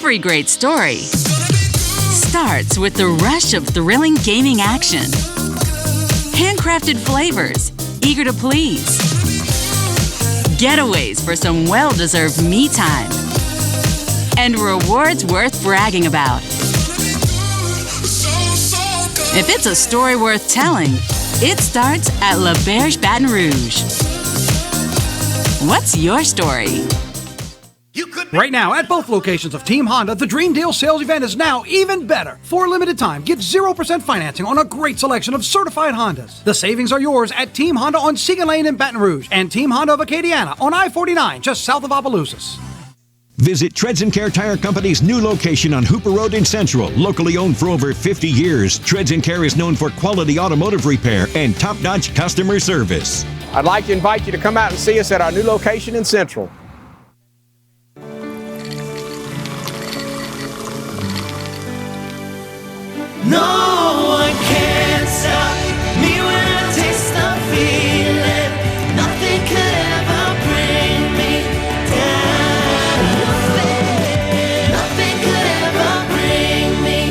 Every great story starts with the rush of thrilling gaming action. Handcrafted flavors, eager to please. Getaways for some well-deserved me time. And rewards worth bragging about. If it's a story worth telling, it starts at La Berge Baton Rouge. What's your story? Right now, at both locations of Team Honda, the Dream Deal sales event is now even better. For a limited time, get 0% financing on a great selection of certified Hondas. The savings are yours at Team Honda on Segan Lane in Baton Rouge and Team Honda of Acadiana on I-49 just south of Opelousas. Visit Treads & Care Tire Company's new location on Hooper Road in Central. Locally owned for over 50 years, Treads & Care is known for quality automotive repair and top-notch customer service. I'd like to invite you to come out and see us at our new location in Central. No one can stop me when I taste the feeling. Nothing could ever bring me down. Nothing could ever bring me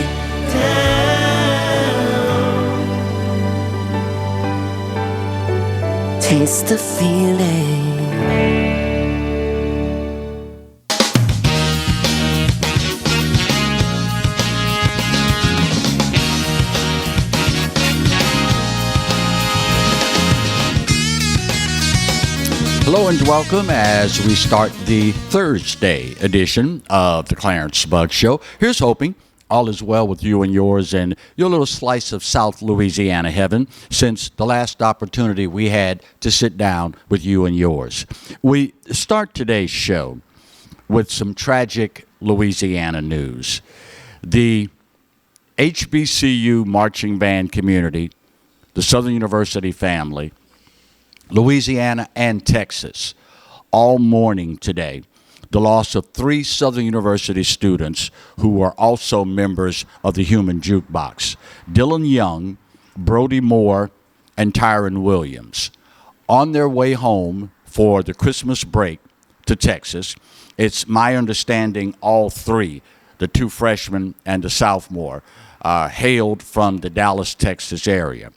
down. Taste the feeling. Hello and welcome as we start the Thursday edition of the Clarence Bug Show. Here's hoping all is well with you and yours and your little slice of South Louisiana heaven since the last opportunity we had to sit down with you and yours. We start today's show with some tragic Louisiana news. The HBCU marching band community, the Southern University family, Louisiana and Texas, all mourning today the loss of 3 Southern University students who are also members of the Human Jukebox, Dylan Young, Brody Moore, and Tyron Williams. On their way home for the Christmas break to Texas, it's my understanding all 3, the 2 freshmen and the sophomore, hailed from the Dallas, Texas area.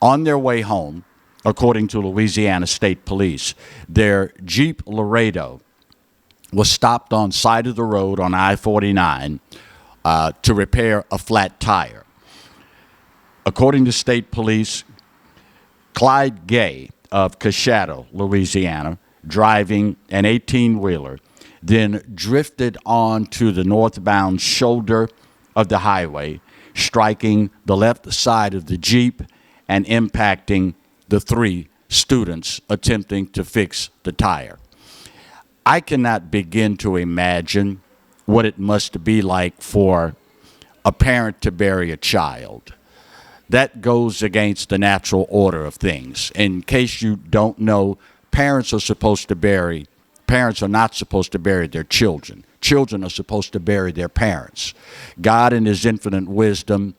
On their way home, according to Louisiana State Police, their Jeep Laredo was stopped on side of the road on I-49 to repair a flat tire. According to State Police, Clyde Gay of Coshado, Louisiana, driving an 18-wheeler, then drifted onto the northbound shoulder of the highway, striking the left side of the Jeep and impacting the 3 students attempting to fix the tire. I cannot begin to imagine what it must be like for a parent to bury a child. That goes against the natural order of things. In case you don't know, parents are not supposed to bury their children. Children are supposed to bury their parents. God in his infinite wisdom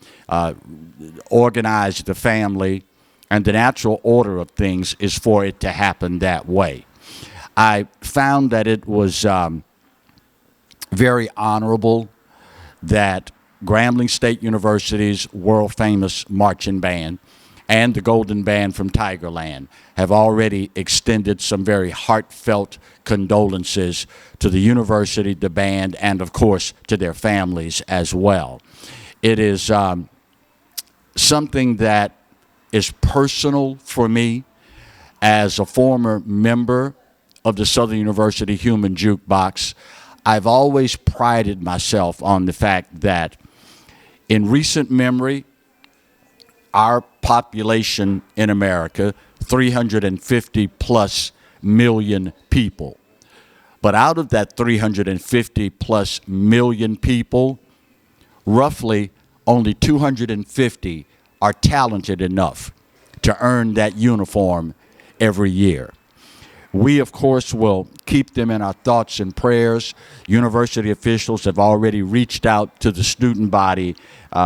organized the family, and the natural order of things is for it to happen that way. I found that it was very honorable that Grambling State University's world-famous marching band and the Golden Band from Tigerland have already extended some very heartfelt condolences to the university, the band, and, of course, to their families as well. It is something that is personal for me as a former member of the Southern University Human Jukebox. I've always prided myself on the fact that in recent memory, our population in America, 350 plus million people. But out of that 350 plus million people, roughly only 250 are talented enough to earn that uniform every year. We, of course, will keep them in our thoughts and prayers. University officials have already reached out to the student body,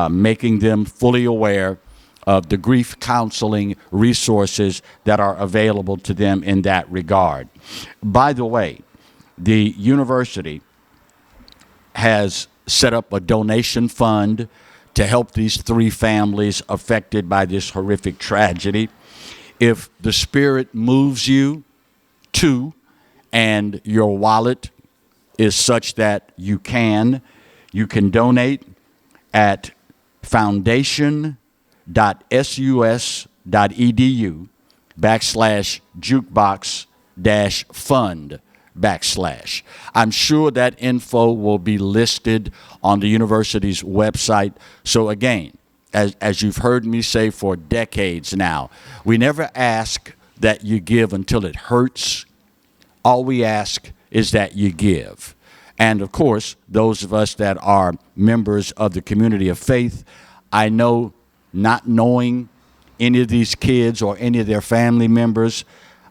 making them fully aware of the grief counseling resources that are available to them in that regard. By the way, the university has set up a donation fund to help these 3 families affected by this horrific tragedy. If the Spirit moves you to, and your wallet is such that you can donate at foundation.sus.edu/jukebox-fund/. I'm sure that info will be listed on the university's website. So again, as you've heard me say for decades now, we never ask that you give until it hurts. All we ask is that you give. And of course, those of us that are members of the community of faith, I know, not knowing any of these kids or any of their family members,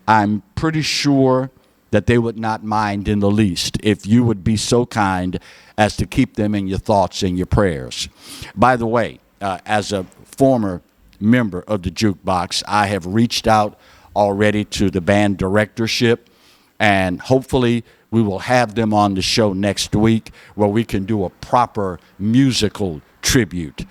I'm pretty sure that they would not mind in the least if you would be so kind as to keep them in your thoughts and your prayers. By the way, as a former member of the Jukebox, I have reached out already to the band directorship, and hopefully we will have them on the show next week where we can do a proper musical tribute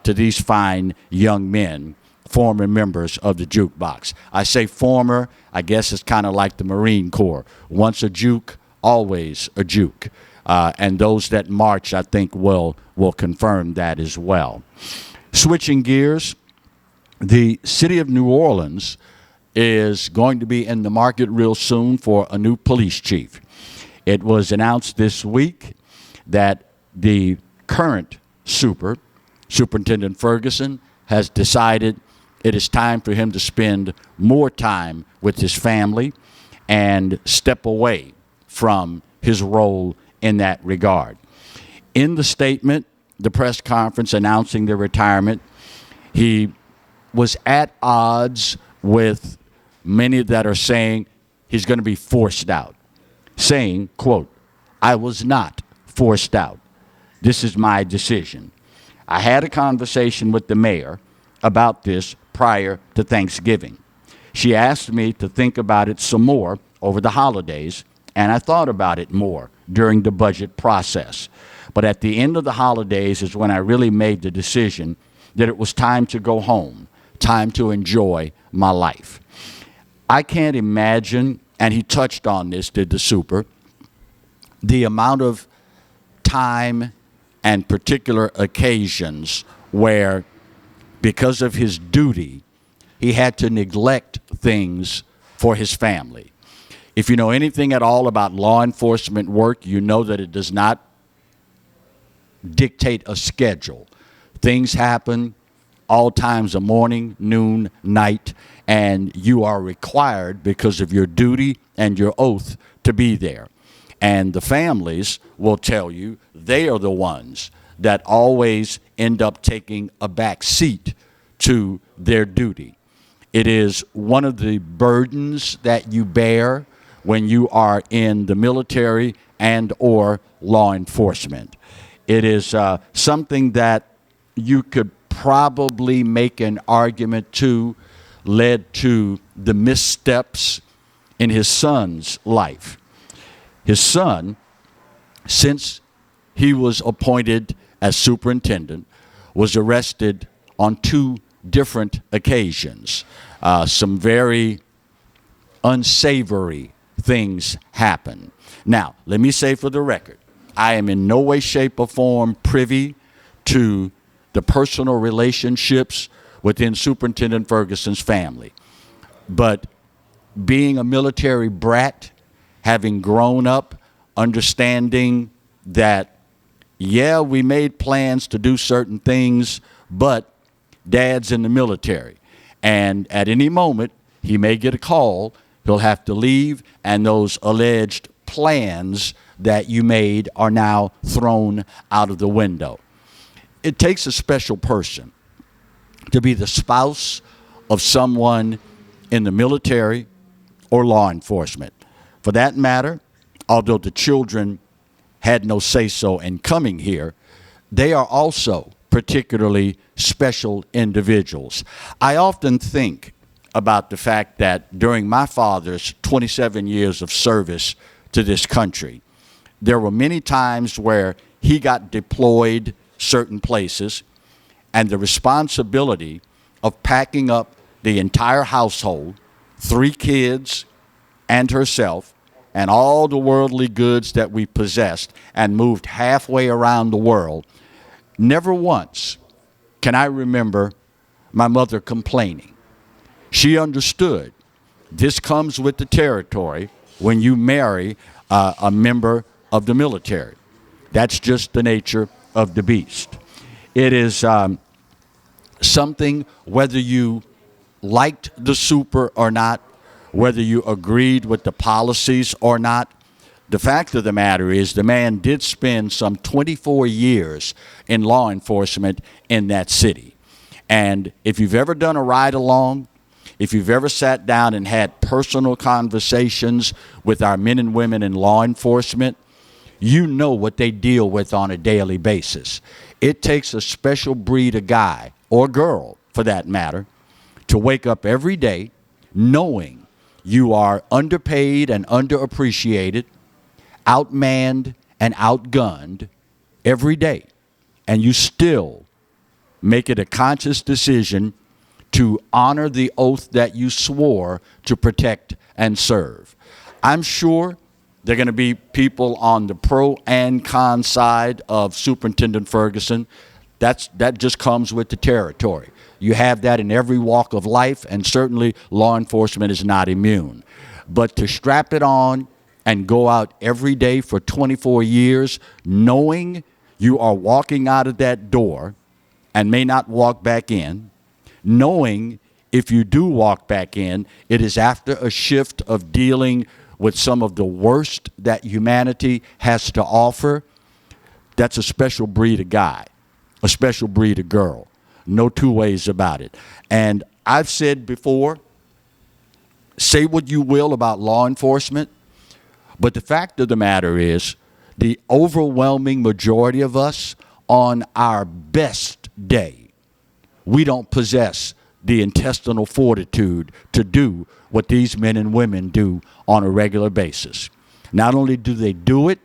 to these fine young men, former members of the Jukebox. I say former, I guess it's kind of like the Marine Corps. Once a juke, always a juke. And those that march, I think, will confirm that as well. Switching gears, the city of New Orleans is going to be in the market real soon for a new police chief. It was announced this week that the current Superintendent Ferguson, has decided it is time for him to spend more time with his family and step away from his role in that regard. In the statement, the press conference announcing the retirement, he was at odds with many that are saying he's going to be forced out, saying, quote, "I was not forced out. This is my decision. I had a conversation with the mayor about this prior to Thanksgiving. She asked me to think about it some more over the holidays, and I thought about it more during the budget process. But at the end of the holidays is when I really made the decision that it was time to go home, time to enjoy my life." I can't imagine, and he touched on this, did the super, the amount of time and particular occasions where, because of his duty, he had to neglect things for his family. If you know anything at all about law enforcement work, you know that it does not dictate a schedule. Things happen all times of morning, noon, night, and you are required because of your duty and your oath to be there. And the families will tell you they are the ones that always end up taking a back seat to their duty. It is one of the burdens that you bear when you are in the military and or law enforcement. It is something that you could probably make an argument to led to the missteps in his son's life. His son, since he was appointed as superintendent, was arrested on 2 different occasions. Some very unsavory things happened. Now, let me say for the record, I am in no way, shape, or form privy to the personal relationships within Superintendent Ferguson's family. But being a military brat, having grown up, understanding that, yeah, we made plans to do certain things, but Dad's in the military. And at any moment, he may get a call, he'll have to leave, and those alleged plans that you made are now thrown out of the window. It takes a special person to be the spouse of someone in the military or law enforcement. For that matter, although the children had no say-so in coming here, they are also particularly special individuals. I often think about the fact that during my father's 27 years of service to this country, there were many times where he got deployed certain places, and the responsibility of packing up the entire household, 3 kids and herself, and all the worldly goods that we possessed, and moved halfway around the world. Never once can I remember my mother complaining. She understood this comes with the territory when you marry a member of the military. That's just the nature of the beast. It is something, whether you liked the super or not, whether you agreed with the policies or not, the fact of the matter is the man did spend some 24 years in law enforcement in that city. And if you've ever done a ride-along, if you've ever sat down and had personal conversations with our men and women in law enforcement, you know what they deal with on a daily basis. It takes a special breed of guy, or girl for that matter, to wake up every day knowing you are underpaid and underappreciated, outmanned and outgunned every day, and you still make it a conscious decision to honor the oath that you swore to protect and serve. I'm sure there are going to be people on the pro and con side of Superintendent Ferguson. That just comes with the territory. You have that in every walk of life, and certainly law enforcement is not immune. But to strap it on and go out every day for 24 years, knowing you are walking out of that door and may not walk back in, knowing if you do walk back in, it is after a shift of dealing with some of the worst that humanity has to offer, that's a special breed of guy, a special breed of girl. No two ways about it. And I've said before, say what you will about law enforcement, but the fact of the matter is the overwhelming majority of us on our best day, we don't possess the intestinal fortitude to do what these men and women do on a regular basis. Not only do they do it,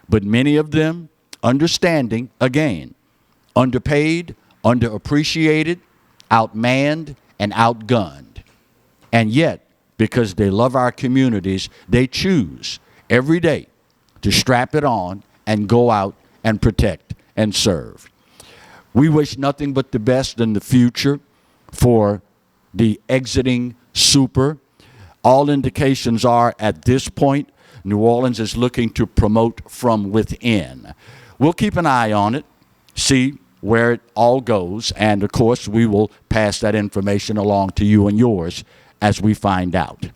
but many of them, understanding, again, underpaid, underappreciated, outmanned, and outgunned. And yet, because they love our communities, they choose every day to strap it on and go out and protect and serve. We wish nothing but the best in the future for the exiting super. All indications are, at this point, New Orleans is looking to promote from within. We'll keep an eye on it, see where it all goes, and of course we will pass that information along to you and yours as we find out.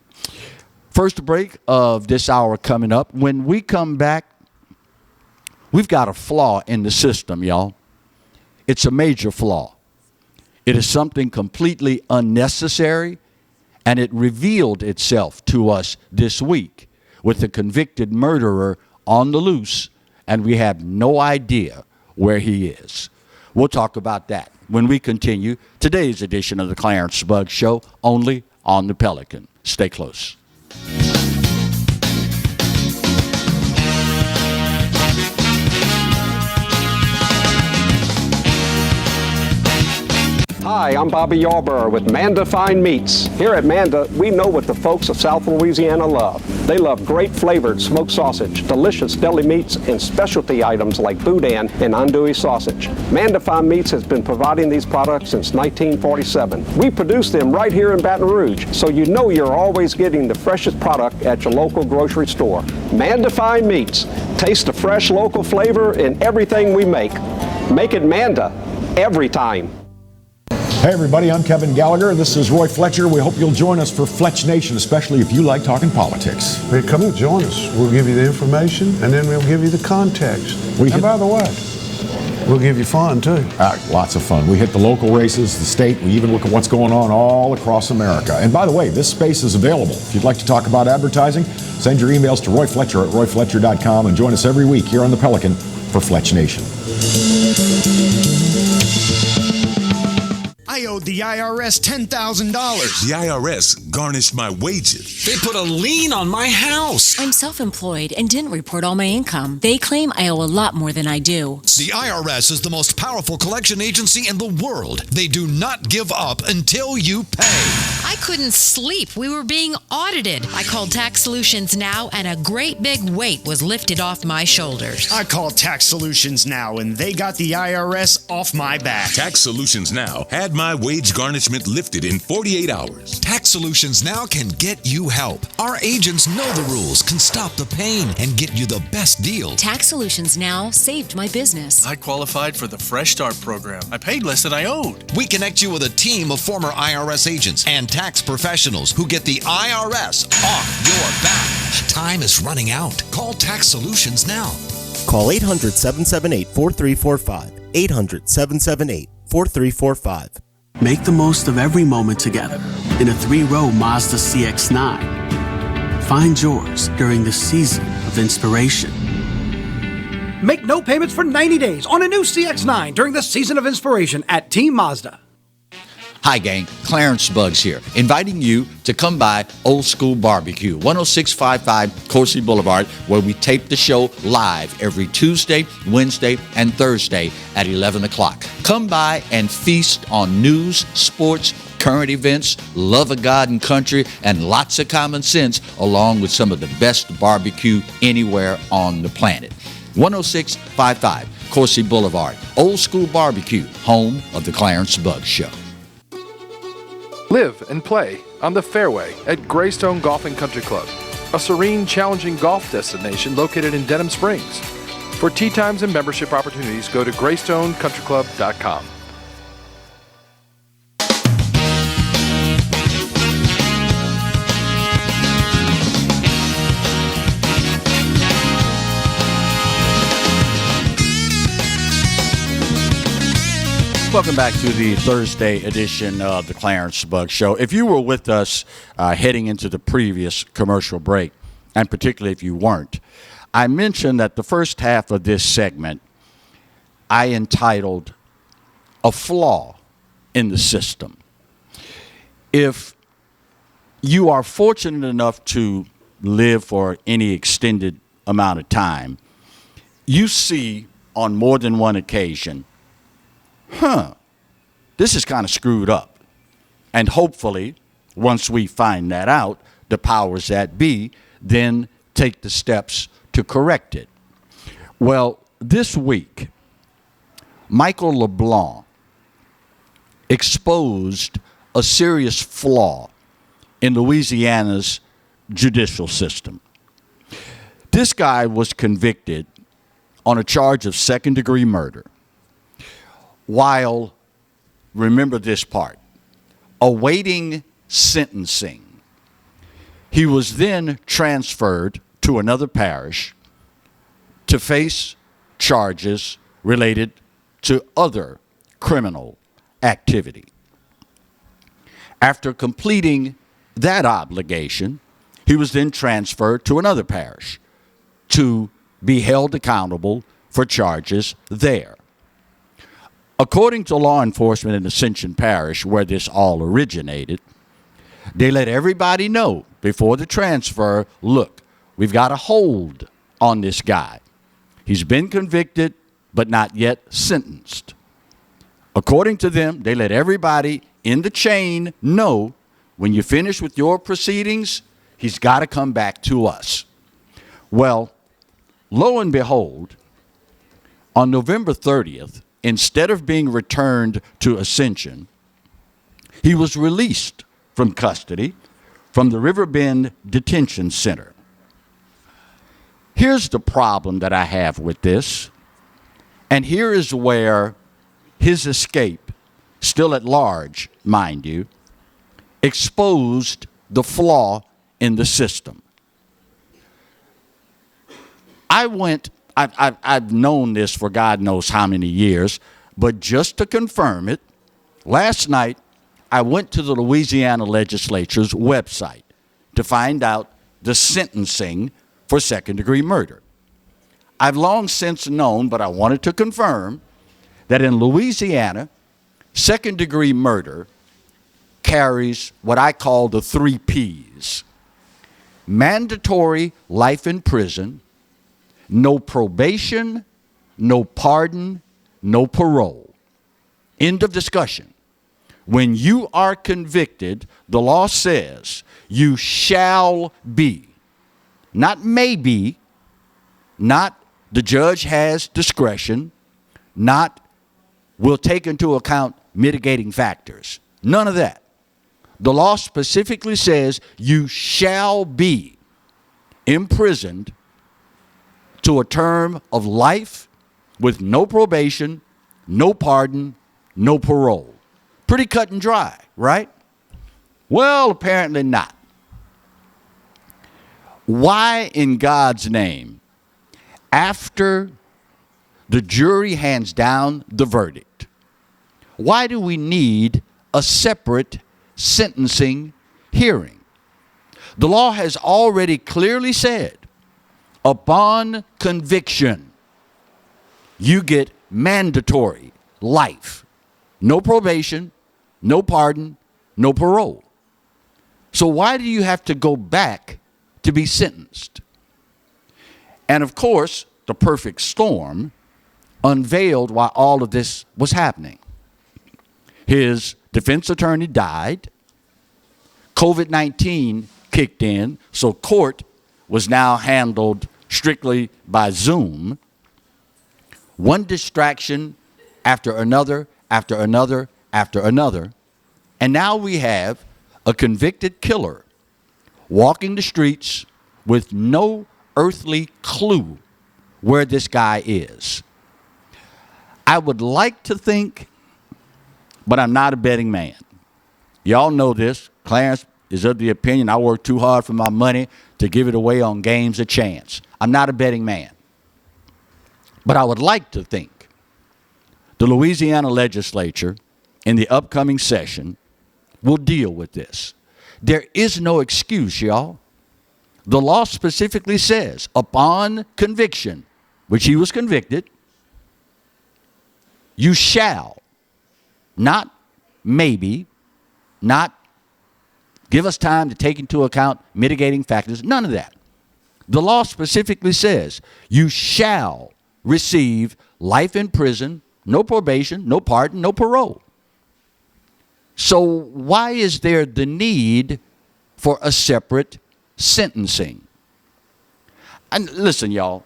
First break of this hour coming up. When we come back, we've got a flaw in the system, y'all. It's a major flaw. It is something completely unnecessary, and it revealed itself to us this week with a convicted murderer on the loose, and we have no idea where he is. We'll talk about that when we continue today's edition of the Clarence Bugg Show, only on the Pelican. Stay close. Hi, I'm Bobby Yarborough with Manda Fine Meats. Here at Manda, we know what the folks of South Louisiana love. They love great flavored smoked sausage, delicious deli meats, and specialty items like boudin and andouille sausage. Manda Fine Meats has been providing these products since 1947. We produce them right here in Baton Rouge, so you know you're always getting the freshest product at your local grocery store. Manda Fine Meats. Taste the fresh local flavor in everything we make. Make it Manda every time. Hey everybody, I'm Kevin Gallagher. This is Roy Fletcher. We hope you'll join us for Fletch Nation, especially if you like talking politics. Hey, come and join us. We'll give you the information, and then we'll give you the context. And by the way, we'll give you fun too. Lots of fun. We hit the local races, the state. We even look at what's going on all across America. And by the way, this space is available. If you'd like to talk about advertising, send your emails to Roy Fletcher at royfletcher.com and join us every week here on the Pelican for Fletch Nation. I owed the IRS $10,000. The IRS garnished my wages. They put a lien on my house. I'm self-employed and didn't report all my income. They claim I owe a lot more than I do. The IRS is the most powerful collection agency in the world. They do not give up until you pay. I couldn't sleep. We were being audited. I called Tax Solutions Now, and a great big weight was lifted off my shoulders. I called Tax Solutions Now, and they got the IRS off my back. Tax Solutions Now had my wage garnishment lifted in 48 hours. Tax Solutions Now can get you help. Our agents know the rules, can stop the pain, and get you the best deal. Tax Solutions Now saved my business. I qualified for the Fresh Start program. I paid less than I owed. We connect you with a team of former IRS agents and tax professionals who get the IRS off your back. Time is running out. Call Tax Solutions now. Call 800-778-4345. 800-778-4345. Make the most of every moment together in a 3-row Mazda CX-9. Find yours during the season of inspiration. Make no payments for 90 days on a new CX-9 during the season of inspiration at Team Mazda. Hi, gang. Clarence Bugs here, inviting you to come by Old School Barbecue, 10655 Coursey Boulevard, where we tape the show live every Tuesday, Wednesday, and Thursday at 11 o'clock. Come by and feast on news, sports, current events, love of God and country, and lots of common sense, along with some of the best barbecue anywhere on the planet. 10655 Coursey Boulevard, Old School Barbecue, home of the Clarence Bugs Show. Live and play on the fairway at Greystone Golf and Country Club, a serene, challenging golf destination located in Denham Springs. For tee times and membership opportunities, go to GreystoneCountryClub.com. Welcome back to the Thursday edition of the Clarence Bugs Show. If you were with us heading into the previous commercial break, and particularly if you weren't, I mentioned that the first half of this segment I entitled A Flaw in the System. If you are fortunate enough to live for any extended amount of time, you see on more than one occasion, this is kind of screwed up. And hopefully, once we find that out, the powers that be then take the steps to correct it. Well, this week, Michael LeBlanc exposed a serious flaw in Louisiana's judicial system. This guy was convicted on a charge of second-degree murder, while, remember this part, awaiting sentencing. He was then transferred to another parish to face charges related to other criminal activity. After completing that obligation, he was then transferred to another parish to be held accountable for charges there. According to law enforcement in Ascension Parish, where this all originated, they let everybody know before the transfer, look, we've got a hold on this guy. He's been convicted, but not yet sentenced. According to them, they let everybody in the chain know when you finish with your proceedings, he's got to come back to us. Well, lo and behold, on November 30th, instead of being returned to Ascension, he was released from custody from the Riverbend Detention Center. Here's the problem that I have with this, and here is where his escape, still at large, mind you, exposed the flaw in the system. I've known this for God knows how many years, but just to confirm it, last night I went to the Louisiana Legislature's website to find out the sentencing for second-degree murder. I've long since known, but I wanted to confirm, that in Louisiana, second-degree murder carries what I call the 3 Ps. Mandatory life in prison, no probation, no pardon, no parole. End of discussion. When you are convicted, the law says you shall be. Not maybe, not the judge has discretion, not will take into account mitigating factors. None of that. The law specifically says you shall be imprisoned to a term of life with no probation, no pardon, no parole. Pretty cut and dry, right? Well, apparently not. Why in God's name, after the jury hands down the verdict, why do we need a separate sentencing hearing? The law has already clearly said, upon conviction, you get mandatory life. No probation, no pardon, no parole. So why do you have to go back to be sentenced? And of course, the perfect storm unveiled why all of this was happening. His defense attorney died. COVID-19 kicked in, so court was now handled strictly by Zoom. One distraction after another, after another, after another. And now we have a convicted killer walking the streets with no earthly clue where this guy is. I would like to think, but I'm not a betting man. Y'all know this. Clarence is of the opinion I work too hard for my money to give it away on games of chance. I'm not a betting man. But I would like to think the Louisiana legislature in the upcoming session will deal with this. There is no excuse, y'all. The law specifically says upon conviction, which he was convicted, you shall, not maybe, not give us time to take into account mitigating factors, none of that. The law specifically says you shall receive life in prison, no probation, no pardon, no parole. So why is there the need for a separate sentencing? And listen, y'all,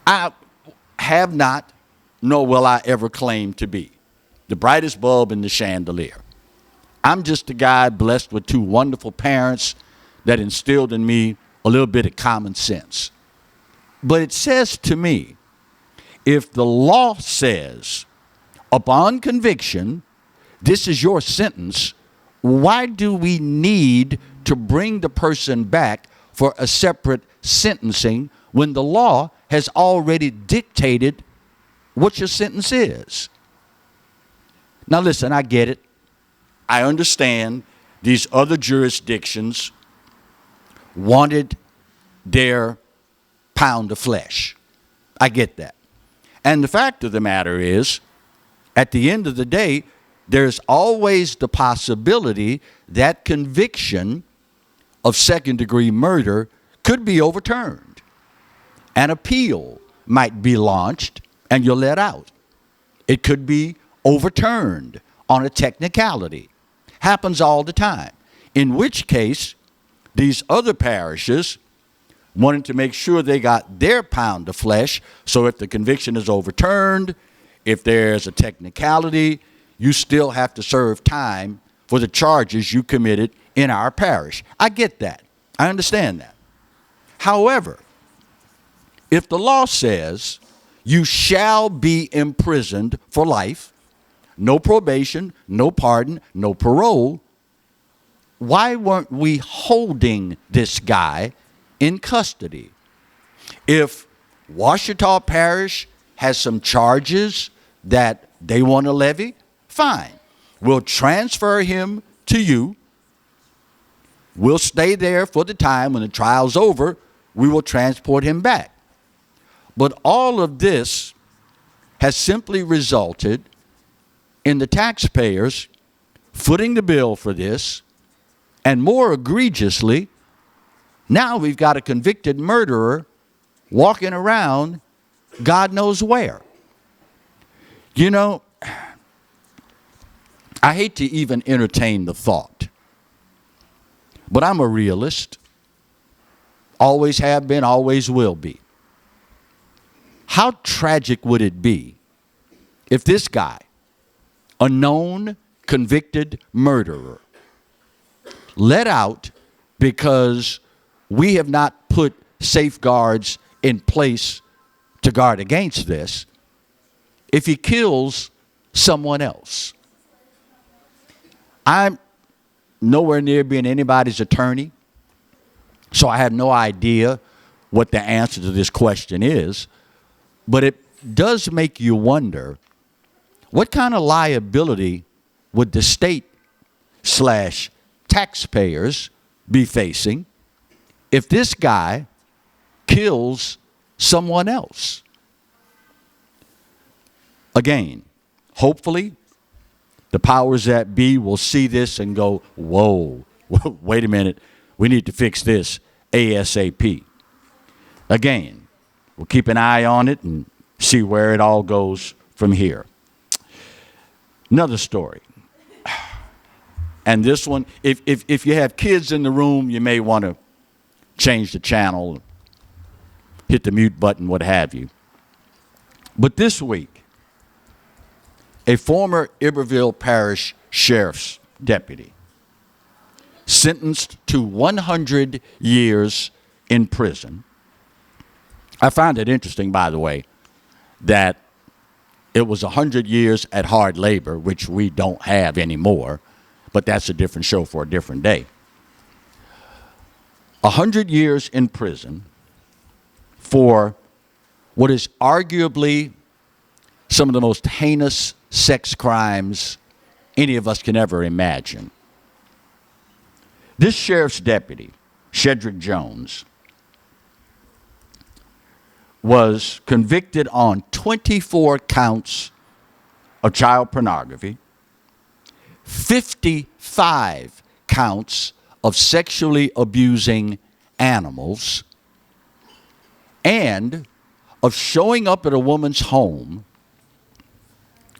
I have not, nor will I ever claim to be the brightest bulb in the chandelier. I'm just a guy blessed with 2 wonderful parents that instilled in me a little bit of common sense. But it says to me, if the law says upon conviction, this is your sentence, why do we need to bring the person back for a separate sentencing when the law has already dictated what your sentence is? Now listen, I get it. I understand these other jurisdictions wanted their pound of flesh. I get that. And the fact of the matter is, at the end of the day, there's always the possibility that conviction of second-degree murder could be overturned. An appeal might be launched and you're let out. It could be overturned on a technicality. Happens all the time. In which case, these other parishes wanted to make sure they got their pound of flesh, so if the conviction is overturned, if there's a technicality, you still have to serve time for the charges you committed in our parish. I get that. I understand that. However, if the law says you shall be imprisoned for life, no probation, no pardon, no parole, why weren't we holding this guy in custody? If Ouachita Parish has some charges that they want to levy, fine. We'll transfer him to you. We'll stay there for the time when the trial's over. We will transport him back. But all of this has simply resulted in the taxpayers footing the bill for this, and more egregiously, now we've got a convicted murderer walking around God knows where. You know, I hate to even entertain the thought, but I'm a realist. Always have been, always will be. How tragic would it be if this guy, a known convicted murderer, let out because we have not put safeguards in place to guard against this, if he kills someone else? I'm nowhere near being anybody's attorney, so I have no idea what the answer to this question is, but it does make you wonder, what kind of liability would the state / taxpayers be facing if this guy kills someone else? Again, hopefully, the powers that be will see this and go, whoa, wait a minute, we need to fix this ASAP. Again, we'll keep an eye on it and see where it all goes from here. Another story. And this one, if you have kids in the room, you may want to change the channel, hit the mute button, what have you. But this week, a former Iberville Parish Sheriff's deputy sentenced to 100 years in prison. I found it interesting, by the way, that it was 100 years at hard labor, which we don't have anymore, but that's a different show for a different day. 100 years in prison for what is arguably some of the most heinous sex crimes any of us can ever imagine. This sheriff's deputy, Shedrick Jones, was convicted on 24 counts of child pornography, 55 counts of sexually abusing animals, and of showing up at a woman's home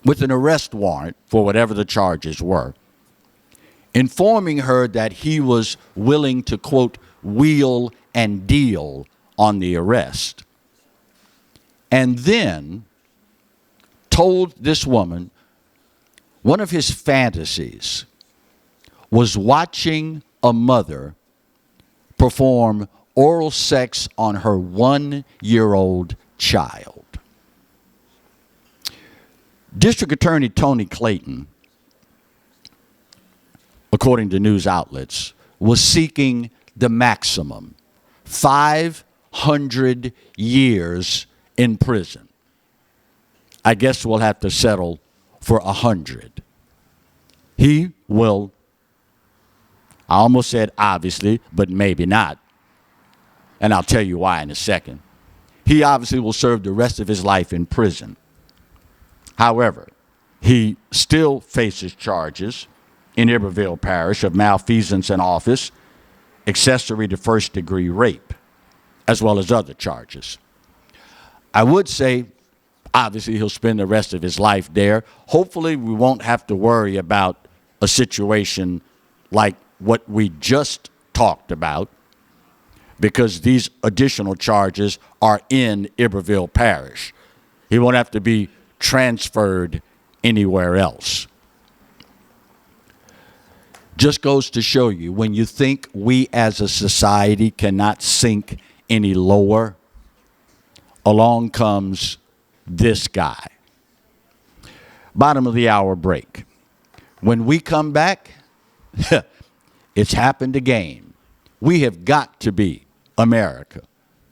with an arrest warrant for whatever the charges were, informing her that he was willing to, quote, wheel and deal on the arrest, and then told this woman one of his fantasies was watching a mother perform oral sex on her 1-year-old child. District Attorney Tony Clayton, according to news outlets, was seeking the maximum, 500 years in prison. I guess we'll have to settle for 100. He will, I almost said obviously, but maybe not. And I'll tell you why in a second. He obviously will serve the rest of his life in prison. However, he still faces charges in Iberville Parish of malfeasance in office, accessory to first-degree rape, as well as other charges. I would say, obviously, he'll spend the rest of his life there. Hopefully, we won't have to worry about a situation like what we just talked about, because these additional charges are in Iberville Parish. He won't have to be transferred anywhere else. Just goes to show you, when you think we as a society cannot sink any lower, along comes this guy. Bottom of the hour break. When we come back, it's happened again. We have got to be America,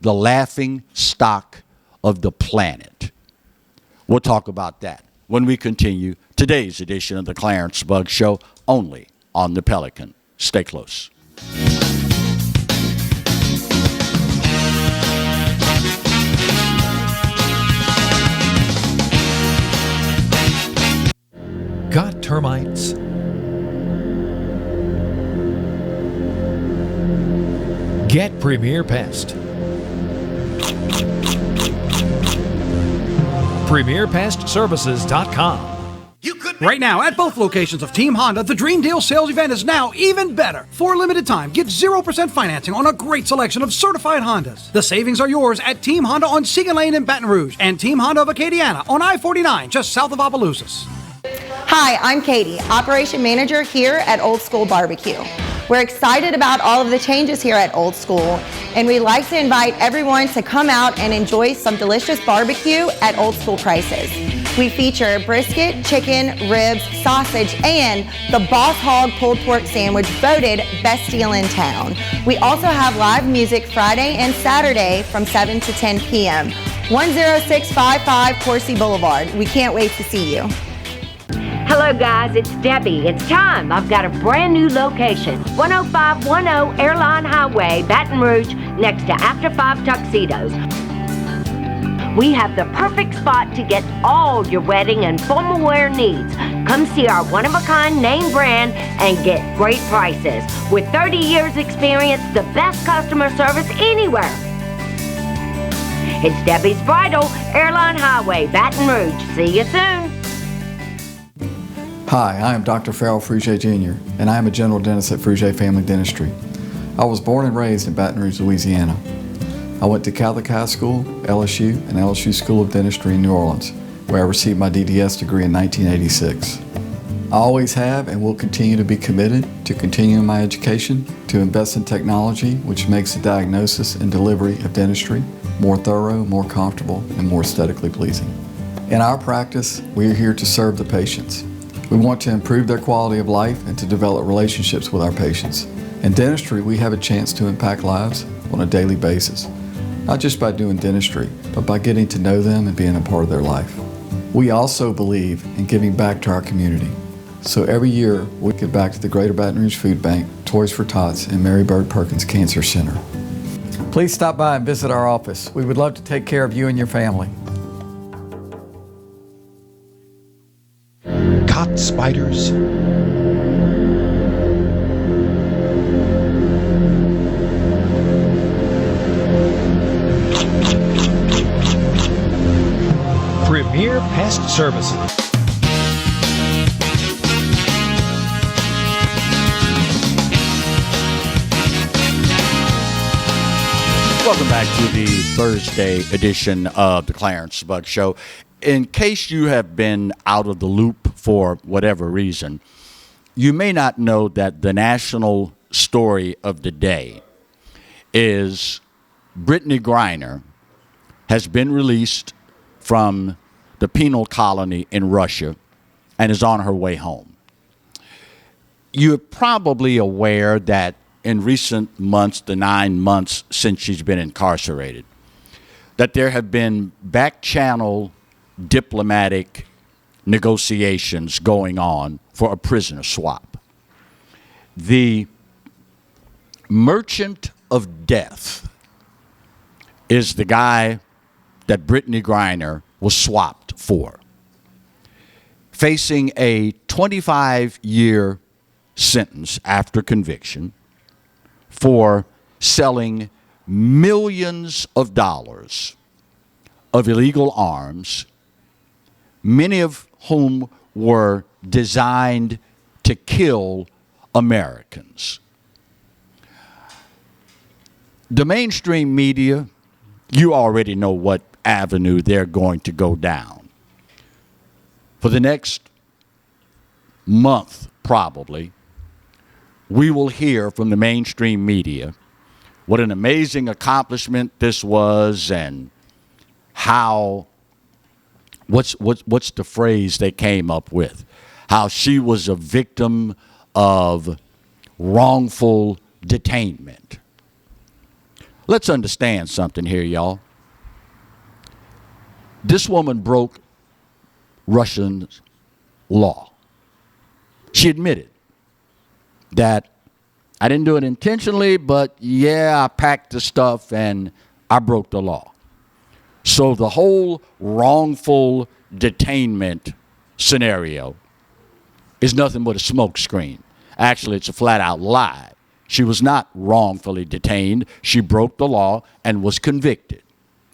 the laughing stock of the planet. We'll talk about that when we continue today's edition of the Clarence Bugg Show, only on the Pelican. Stay close. termites. Get Premier Pest. PremierPestServices.com. Right now, at both locations of Team Honda, the Dream Deal sales event is now even better. For a limited time, get 0% financing on a great selection of certified Hondas. The savings are yours at Team Honda on Seagan Lane in Baton Rouge and Team Honda of Acadiana on I-49 just south of Opelousas. Hi, I'm Katie, Operation Manager here at Old School Barbecue. We're excited about all of the changes here at Old School, and we'd like to invite everyone to come out and enjoy some delicious barbecue at Old School prices. We feature brisket, chicken, ribs, sausage, and the Boss Hog pulled pork sandwich voted best deal in town. We also have live music Friday and Saturday from 7 to 10 p.m. 10655 Coursey Boulevard. We can't wait to see you. Hello guys, it's Debbie. It's time. I've got a brand new location. 10510 Airline Highway, Baton Rouge, next to After 5 Tuxedos. We have the perfect spot to get all your wedding and formal wear needs. Come see our one-of-a-kind name brand and get great prices. With 30 years experience, the best customer service anywhere. It's Debbie's Bridal, Airline Highway, Baton Rouge. See you soon. Hi, I am Dr. Farrell Frugier Jr., and I am a general dentist at Frugier Family Dentistry. I was born and raised in Baton Rouge, Louisiana. I went to Catholic High School, LSU, and LSU School of Dentistry in New Orleans, where I received my DDS degree in 1986. I always have and will continue to be committed to continuing my education, to invest in technology which makes the diagnosis and delivery of dentistry more thorough, more comfortable, and more aesthetically pleasing. In our practice, we are here to serve the patients. We want to improve their quality of life and to develop relationships with our patients. In dentistry, we have a chance to impact lives on a daily basis, not just by doing dentistry, but by getting to know them and being a part of their life. We also believe in giving back to our community. So every year, we give back to the Greater Baton Rouge Food Bank, Toys for Tots, and Mary Bird Perkins Cancer Center. Please stop by and visit our office. We would love to take care of you and your family. Cot spiders. Premier Pest Services. Welcome back to the Thursday edition of the Clarence Bug Show. In case you have been out of the loop for whatever reason, you may not know that the national story of the day is Brittany Griner has been released from the penal colony in Russia and is on her way home. You're probably aware that in recent months, the 9 months since she's been incarcerated, that there have been back-channel diplomatic negotiations going on for a prisoner swap. The merchant of death is the guy that Brittany Griner was swapped for, facing a 25-year sentence after conviction for selling millions of dollars of illegal arms, many of whom were designed to kill Americans. The mainstream media, you already know what avenue they're going to go down. For the next month, probably, we will hear from the mainstream media what an amazing accomplishment this was and how, what's the phrase they came up with? How she was a victim of wrongful detainment. Let's understand something here, y'all. This woman broke Russian law. She admitted that I didn't do it intentionally, but yeah, I packed the stuff and I broke the law. So the whole wrongful detainment scenario is nothing but a smokescreen. Actually, it's a flat-out lie. She was not wrongfully detained. She broke the law and was convicted.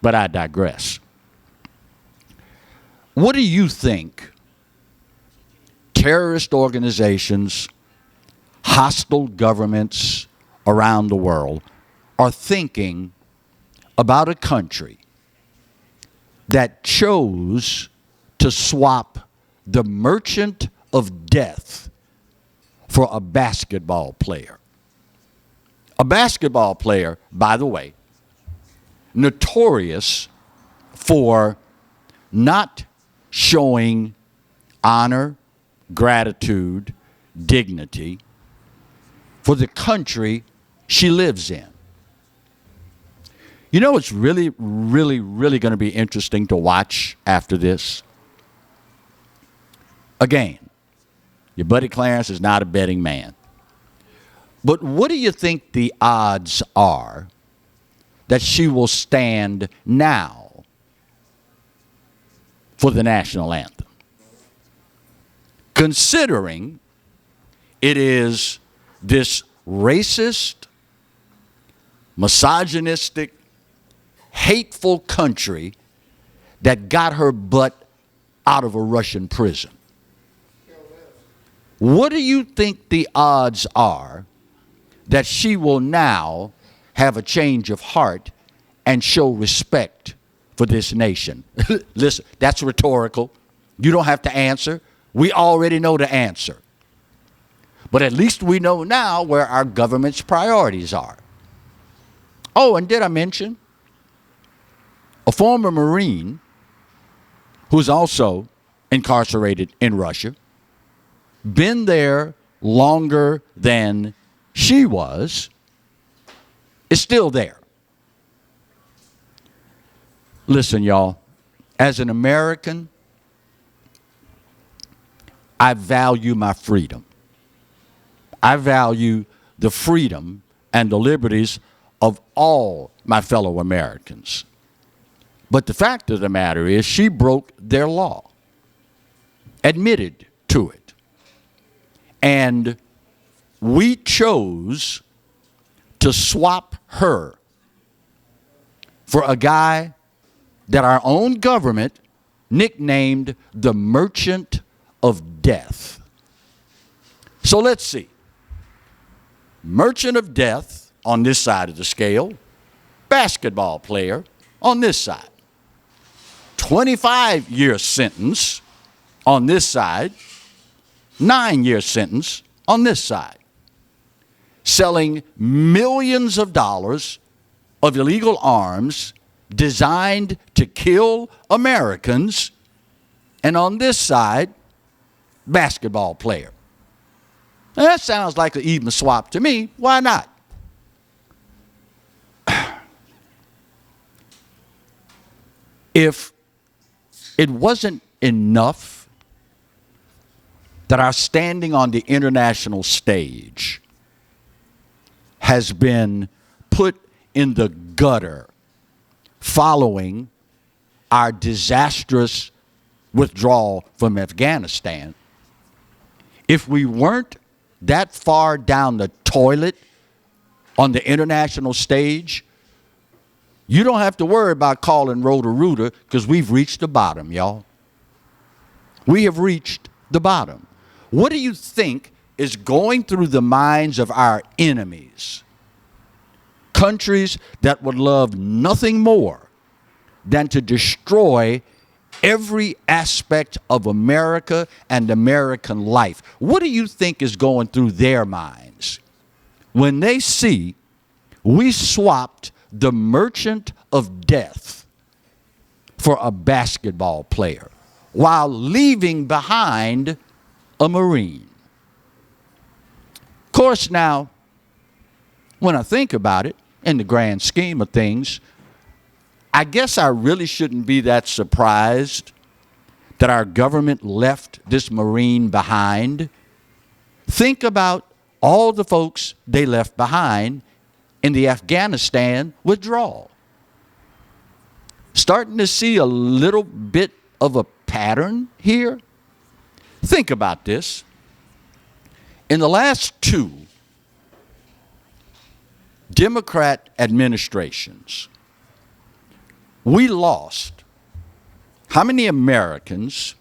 But I digress. What do you think terrorist organizations, hostile governments around the world are thinking about a country that chose to swap the merchant of death for a basketball player? A basketball player, by the way, notorious for not showing honor, gratitude, dignity for the country she lives in. You know, it's really, really, really going to be interesting to watch after this. Again, your buddy Clarence is not a betting man. But what do you think the odds are that she will stand now for the national anthem? Considering it is this racist, misogynistic, hateful country that got her butt out of a Russian prison. What do you think the odds are that she will now have a change of heart and show respect for this nation? Listen, that's rhetorical. You don't have to answer. We already know the answer. But at least we know now where our government's priorities are. Oh, and did I mention a former Marine who's also incarcerated in Russia, been there longer than she was, is still there. Listen, y'all, as an American, I value my freedom. I value the freedom and the liberties of all my fellow Americans. But the fact of the matter is, she broke their law, admitted to it. And we chose to swap her for a guy that our own government nicknamed the Merchant of Death. So let's see. Merchant of Death on this side of the scale, basketball player on this side. 25-year sentence on this side, 9-year sentence on this side. Selling millions of dollars of illegal arms designed to kill Americans, and on this side, basketball player. Now, that sounds like an even swap to me. Why not? If it wasn't enough that our standing on the international stage has been put in the gutter following our disastrous withdrawal from Afghanistan, if we weren't that far down the toilet on the international stage, you don't have to worry about calling Roto-Rooter, because we've reached the bottom, y'all. We have reached the bottom. What do you think is going through the minds of our enemies? Countries that would love nothing more than to destroy every aspect of America and American life. What do you think is going through their minds when they see we swapped the Merchant of Death for a basketball player while leaving behind a Marine? Of course, now, when I think about it, in the grand scheme of things, I guess I really shouldn't be that surprised that our government left this Marine behind. Think about all the folks they left behind in the Afghanistan withdrawal. Starting to see a little bit of a pattern here? Think about this. In the last 2 Democrat administrations, we lost how many Americans?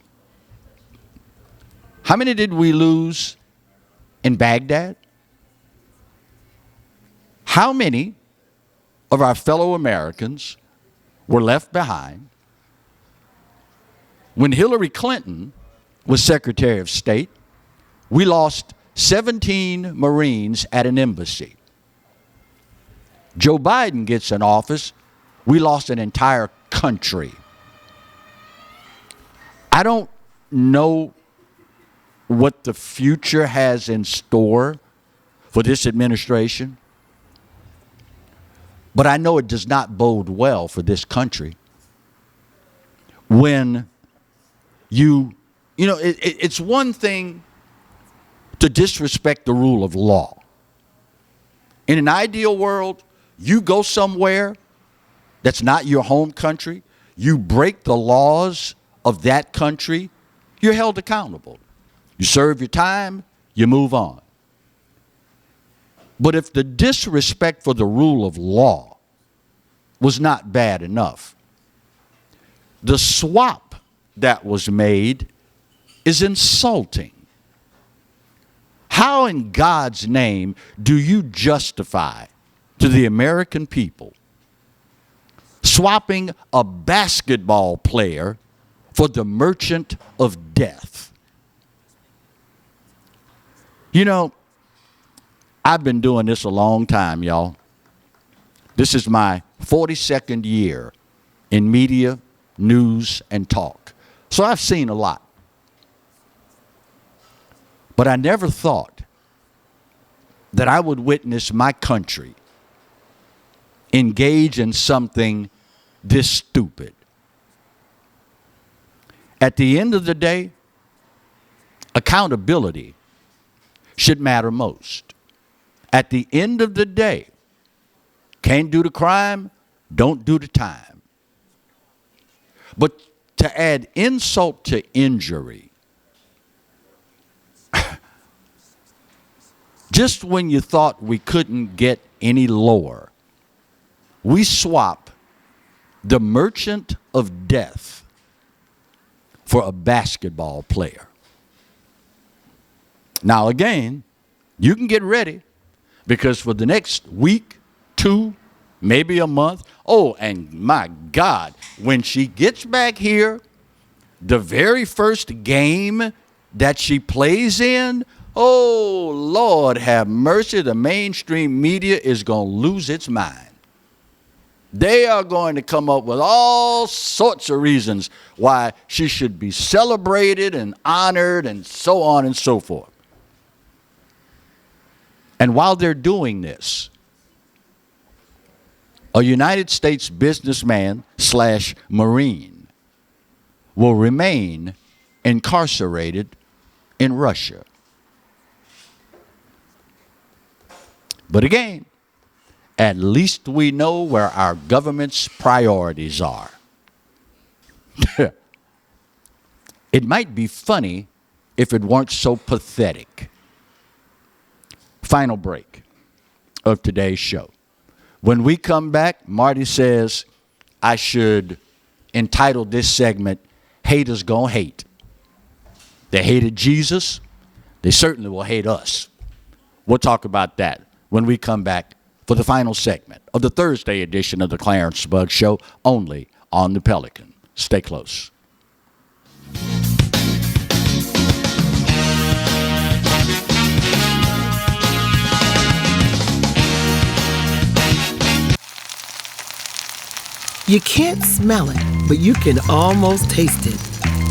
How many did we lose in Baghdad? How many of our fellow Americans were left behind when Hillary Clinton was Secretary of State? We lost 17 Marines at an embassy. Joe Biden gets in office, we lost an entire country. I don't know what the future has in store for this administration, but I know it does not bode well for this country when it's one thing to disrespect the rule of law. In an ideal world, you go somewhere that's not your home country, you break the laws of that country, you're held accountable. You serve your time, you move on. But if the disrespect for the rule of law was not bad enough, the swap that was made is insulting. How in God's name do you justify to the American people swapping a basketball player for the merchant of death? You know, I've been doing this a long time, y'all. This is my 42nd year in media, news, and talk. So I've seen a lot. But I never thought that I would witness my country engage in something this stupid. At the end of the day, accountability should matter most. At the end of the day, can't do the crime, don't do the time. But to add insult to injury, just when you thought we couldn't get any lower, we swap the merchant of death for a basketball player. Now again, you can get ready, because for the next week, 2, maybe a month, oh, and my God, when she gets back here, the very first game that she plays in, oh, Lord have mercy, the mainstream media is going to lose its mind. They are going to come up with all sorts of reasons why she should be celebrated and honored and so on and so forth. And while they're doing this, a United States businessman / Marine will remain incarcerated in Russia. But again, at least we know where our government's priorities are. It might be funny if it weren't so pathetic. Final break of today's show. When we come back, Marty says I should entitle this segment, Haters Gonna Hate. They hated Jesus. They certainly will hate us. We'll talk about that when we come back for the final segment of the Thursday edition of the Clarence Bug Show, only on the Pelican. Stay close. You can't smell it, but you can almost taste it.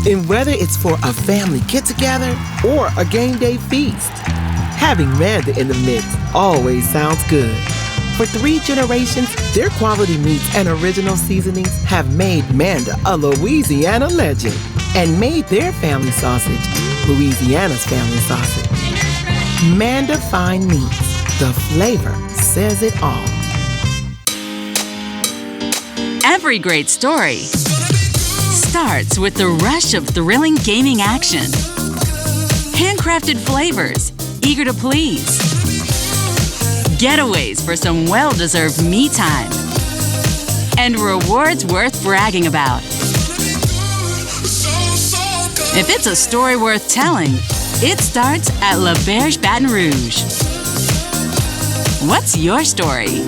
And whether it's for a family get-together or a game day feast, having Manda in the mix always sounds good. For 3 generations, their quality meats and original seasonings have made Manda a Louisiana legend and made their family sausage Louisiana's family sausage. Manda Fine Meats, the flavor says it all. Every great story starts with the rush of thrilling gaming action. Handcrafted flavors, eager to please. Getaways for some well-deserved me time. And rewards worth bragging about. If it's a story worth telling, it starts at La Berge Baton Rouge. What's your story?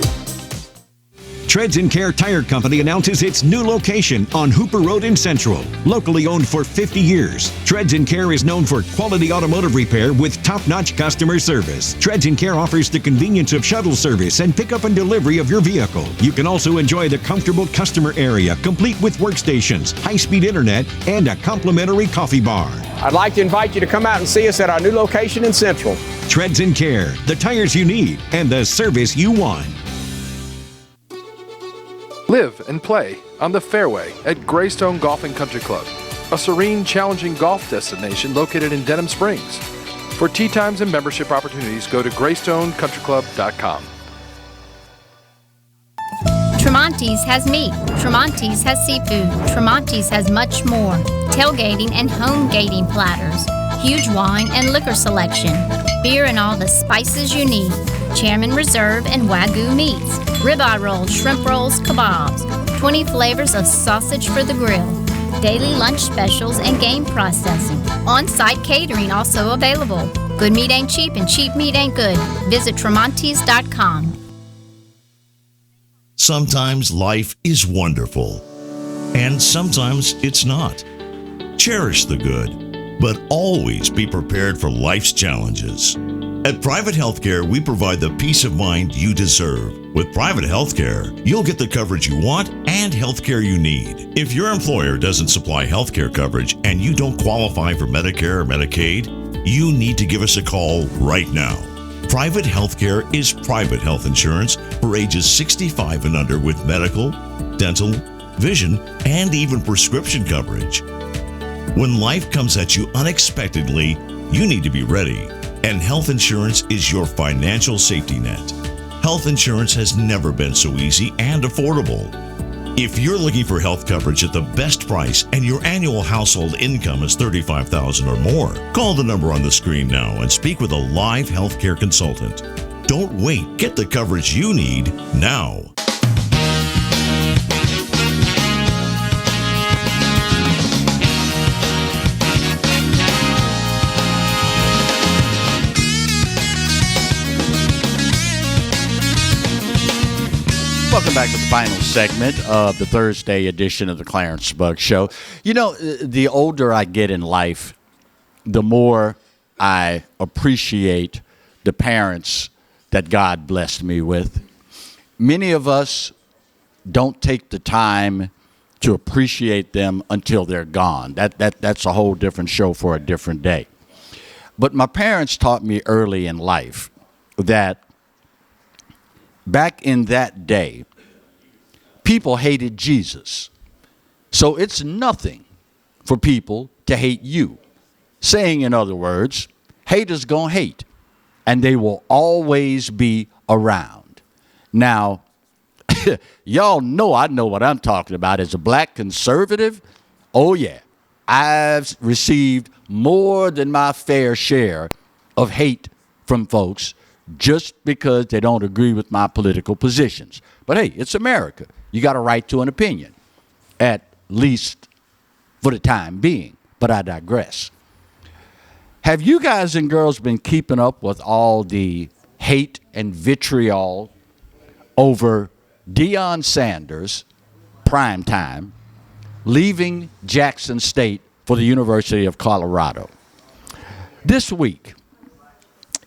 Treads & Care Tire Company announces its new location on Hooper Road in Central. Locally owned for 50 years, Treads & Care is known for quality automotive repair with top-notch customer service. Treads & Care offers the convenience of shuttle service and pickup and delivery of your vehicle. You can also enjoy the comfortable customer area, complete with workstations, high-speed internet, and a complimentary coffee bar. I'd like to invite you to come out and see us at our new location in Central. Treads & Care, the tires you need and the service you want. Live and play on the fairway at Greystone Golf and Country Club, a serene, challenging golf destination located in Denham Springs. For tee times and membership opportunities, go to GreystonecountryClub.com. Tremonti's has meat. Tremonti's has seafood. Tremonti's has much more. Tailgating and home gating platters. Huge wine and liquor selection. Beer and all the spices you need. Chairman Reserve and Wagyu meats. Ribeye rolls, shrimp rolls, kebabs. 20 flavors of sausage for the grill. Daily lunch specials and game processing. On-site catering also available. Good meat ain't cheap and cheap meat ain't good. Visit Tremonti's.com. Sometimes life is wonderful, and sometimes it's not. Cherish the good, but always be prepared for life's challenges. At Private Healthcare, we provide the peace of mind you deserve. With Private Healthcare, you'll get the coverage you want and healthcare you need. If your employer doesn't supply healthcare coverage and you don't qualify for Medicare or Medicaid, you need to give us a call right now. Private Healthcare is private health insurance for ages 65 and under with medical, dental, vision, and even prescription coverage. When life comes at you unexpectedly, you need to be ready. And health insurance is your financial safety net. Health insurance has never been so easy and affordable. If you're looking for health coverage at the best price and your annual household income is $35,000 or more, call the number on the screen now and speak with a live healthcare consultant. Don't wait. Get the coverage you need now. Welcome back to the final segment of the Thursday edition of the Clarence Bug Show. You know, the older I get in life, the more I appreciate the parents that God blessed me with. Many of us don't take the time to appreciate them until they're gone. That's a whole different show for a different day. But my parents taught me early in life that back in that day, people hated Jesus. So it's nothing for people to hate you. Saying, in other words, haters gonna hate, and they will always be around. Now, y'all know I know what I'm talking about. As a black conservative, oh yeah, I've received more than my fair share of hate from folks just because they don't agree with my political positions. But hey, it's America. You got a right to an opinion, at least for the time being. But I digress. Have you guys and girls been keeping up with all the hate and vitriol over Deion Sanders, prime time, leaving Jackson State for the University of Colorado? This week,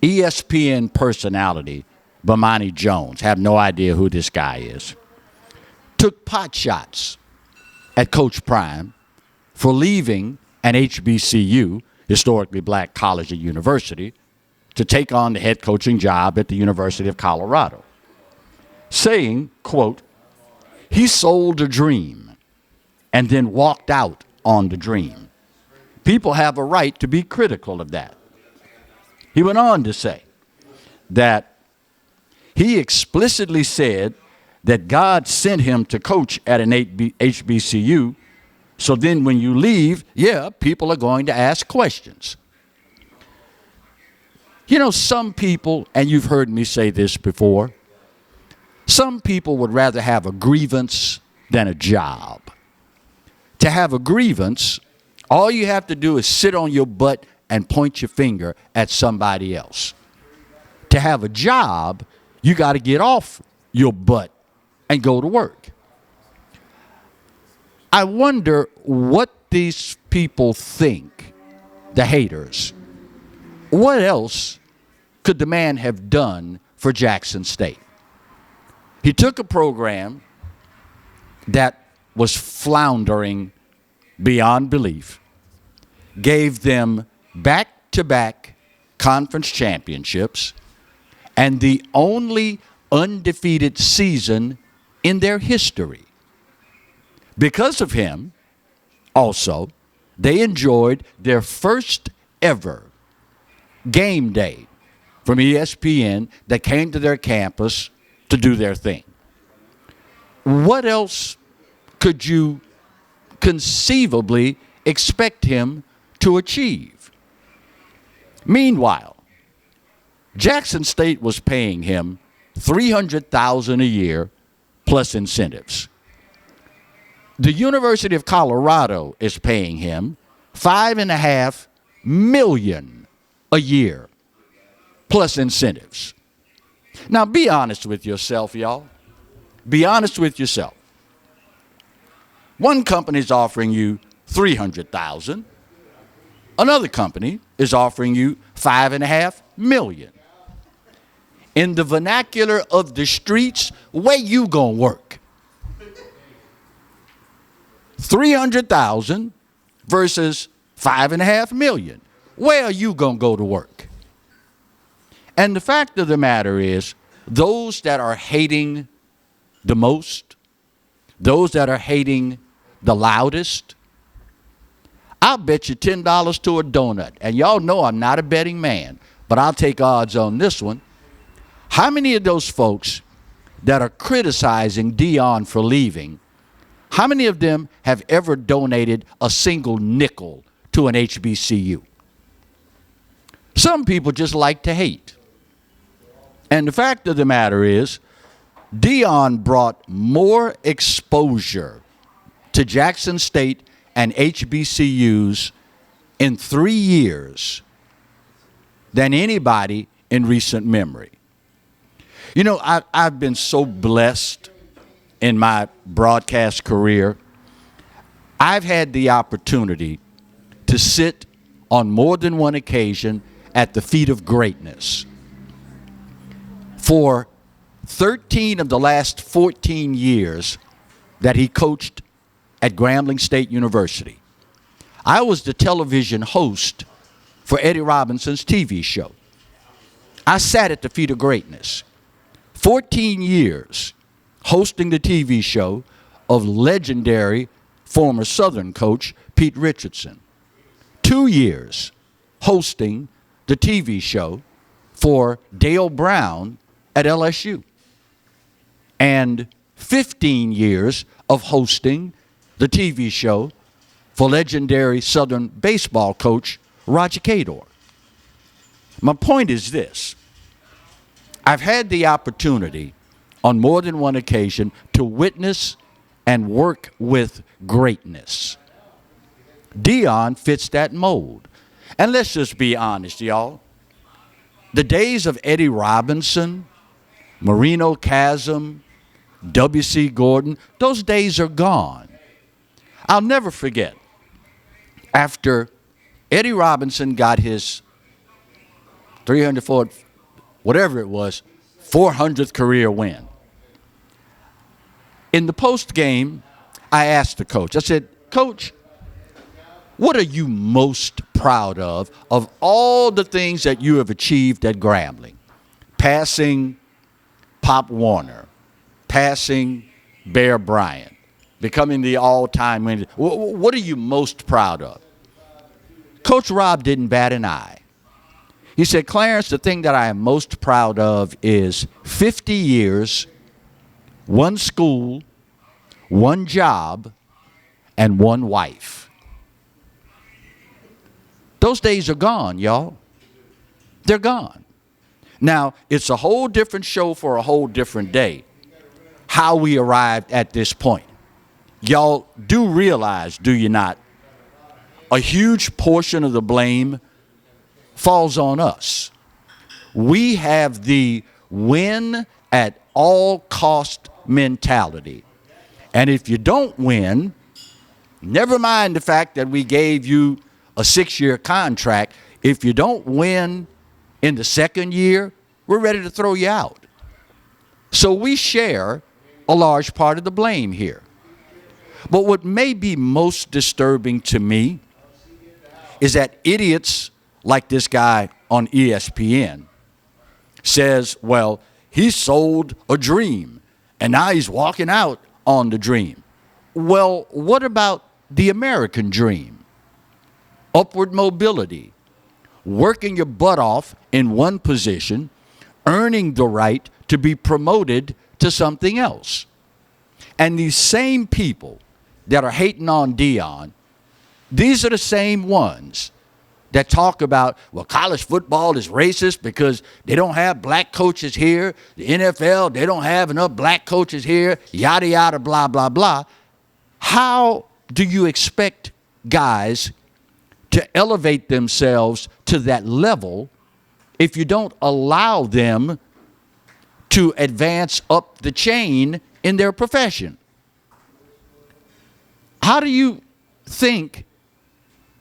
ESPN personality Bomani Jones, have no idea who this guy is, took pot shots at Coach Prime for leaving an HBCU, historically black college or university, to take on the head coaching job at the University of Colorado, saying, quote, he sold a dream and then walked out on the dream. People have a right to be critical of that. He went on to say that he explicitly said that God sent him to coach at an HBCU, so then when you leave, yeah, people are going to ask questions. You know, some people, and you've heard me say this before, some people would rather have a grievance than a job. To have a grievance, all you have to do is sit on your butt and point your finger at somebody else. To have a job, you got to get off your butt and go to work. I wonder what these people think, the haters. What else could the man have done for Jackson State? He took a program that was floundering beyond belief, gave them back-to-back conference championships, and the only undefeated season in their history. Because of him, also, they enjoyed their first ever game day from ESPN that came to their campus to do their thing. What else could you conceivably expect him to achieve? Meanwhile, Jackson State was paying him $300,000 a year plus incentives. The University of Colorado is paying him $5.5 million a year plus incentives. Now be honest with yourself, y'all. Be honest with yourself. One company is offering you $300,000. Another company is offering you $5.5 million. In the vernacular of the streets, where you gonna work? $300,000 versus $5.5 million. Where are you gonna go to work? And the fact of the matter is, those that are hating the most, those that are hating the loudest, I'll bet you $10 to a donut. And y'all know I'm not a betting man, but I'll take odds on this one. How many of those folks that are criticizing Deion for leaving, how many of them have ever donated a single nickel to an HBCU? Some people just like to hate. And the fact of the matter is, Deion brought more exposure to Jackson State and HBCUs in 3 years than anybody in recent memory. You know, I've been so blessed in my broadcast career. I've had the opportunity to sit on more than one occasion at the feet of greatness. For 13 of the last 14 years that he coached at Grambling State University, I was the television host for Eddie Robinson's TV show. I sat at the feet of greatness. 14 years hosting the TV show of legendary former Southern coach Pete Richardson. 2 years hosting the TV show for Dale Brown at LSU. And 15 years of hosting the TV show for legendary Southern baseball coach Roger Cador. My point is this. I've had the opportunity on more than one occasion to witness and work with greatness. Deion fits that mold. And let's just be honest, y'all. The days of Eddie Robinson, Marino Chasm, W.C. Gordon, those days are gone. I'll never forget, after Eddie Robinson got his 304th, whatever it was, 400th career win. In the post game, I asked the coach, I said, Coach, what are you most proud of all the things that you have achieved at Grambling? Passing Pop Warner, passing Bear Bryant, becoming the all-time winner. What are you most proud of? Coach Rob didn't bat an eye. He said, Clarence, the thing that I am most proud of is 50 years, one school, one job, and one wife. Those days are gone, y'all. They're gone. Now, it's a whole different show for a whole different day, how we arrived at this point. Y'all do realize, do you not, a huge portion of the blame falls on us. We have the win at all cost mentality. And if you don't win, never mind the fact that we gave you a 6-year contract, if you don't win in the second year, we're ready to throw you out. So we share a large part of the blame here. But what may be most disturbing to me is that idiots like this guy on ESPN says, well, he sold a dream and now he's walking out on the dream. Well, what about the American dream? Upward mobility, working your butt off in one position, earning the right to be promoted to something else. And these same people that are hating on Deion, these are the same ones that talk about, well, college football is racist because they don't have black coaches here. The NFL, they don't have enough black coaches here, yada, yada, blah, blah, blah. How do you expect guys to elevate themselves to that level if you don't allow them to advance up the chain in their profession? How do you think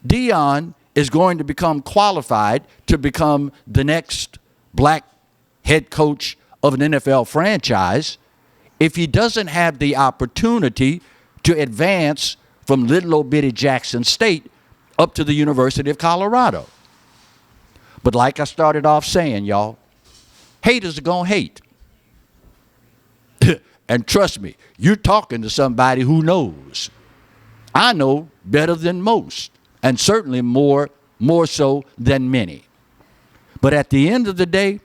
Deion is going to become qualified to become the next black head coach of an NFL franchise if he doesn't have the opportunity to advance from little old bitty Jackson State up to the University of Colorado? But like I started off saying, y'all, haters are going to hate. And trust me, you're talking to somebody who knows. I know better than most, and certainly more so than many. But at the end of the day,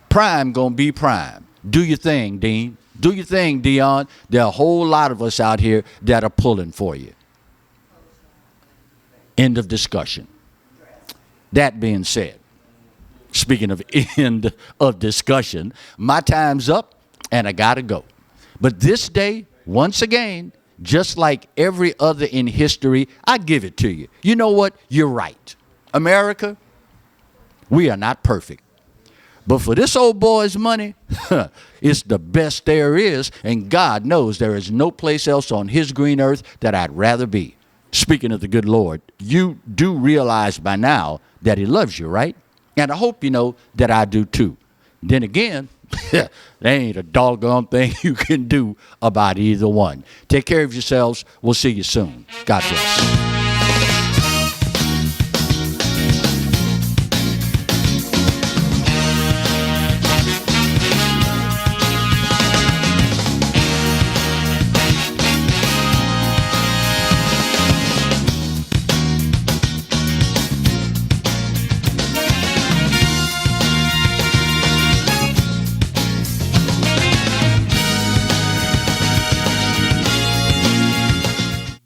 prime gonna be prime. Do your thing, Dean. Do your thing, Deion. There are a whole lot of us out here that are pulling for you. End of discussion. That being said, speaking of end of discussion, my time's up and I gotta go. But this day, once again, just like every other in history, I give it to you. You know what? You're right. America, we are not perfect. But for this old boy's money, it's the best there is, and God knows there is no place else on his green earth that I'd rather be. Speaking of the good Lord, you do realize by now that he loves you, right? And I hope you know that I do too. Then again, there ain't a doggone thing you can do about either one. Take care of yourselves. We'll see you soon. God bless.